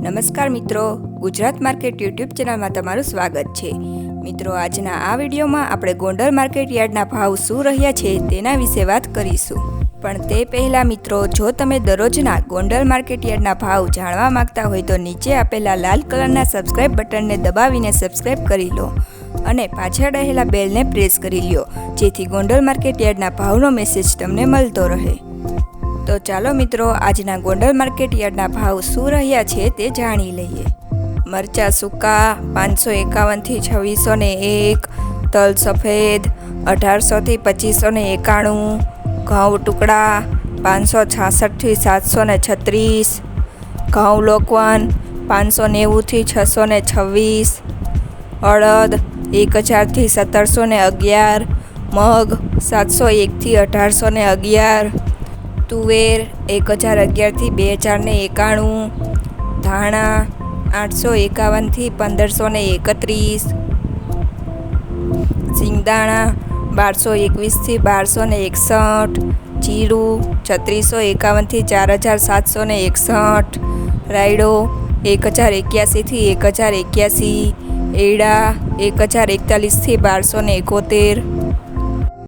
નમસ્કાર મિત્રો, Gujarat market YouTube ચેનલમાં તમારું સ્વાગત છે। મિત્રો, આજના આ વિડીયોમાં આપણે ગોંડલ માર્કેટ યાર્ડના ભાવ શું રહ્યા છે તેના વિશે વાત કરીશું। પણ તે પહેલાં મિત્રો, જો તમે દરરોજના ગોંડલ માર્કેટ યાર્ડના ભાવ જાણવા માંગતા હોય તો નીચે આપેલા લાલ કલરના સબસ્ક્રાઇબ બટનને દબાવીને સબસ્ક્રાઇબ કરી લો અને પાછળ રહેલા બેલને પ્રેસ કરી લ્યો, જેથી ગોંડલ માર્કેટ યાર્ડના ભાવનો મેસેજ તમને મળતો રહે। તો ચાલો મિત્રો, આજના ગોંડલ માર્કેટ યાર્ડના ભાવ શું રહ્યા છે તે જાણી લઈએ। મરચાં સૂકા 551 થી 2601, તલ સફેદ 1800 થી 2591, ઘઉં ટુકડા 566 થી 736, ઘઉં લોકવન 590 થી 626, અડદ 1000 થી 1711, મગ 701 થી 1811, તુવેર 1011 થી 2091, ધાણા 851 થી 1531, સિંગદાણા 1221 થી 1261, જીરું 3651 થી 4761, રાયડો 1081 થી 1081, એડા 1041 થી 1271,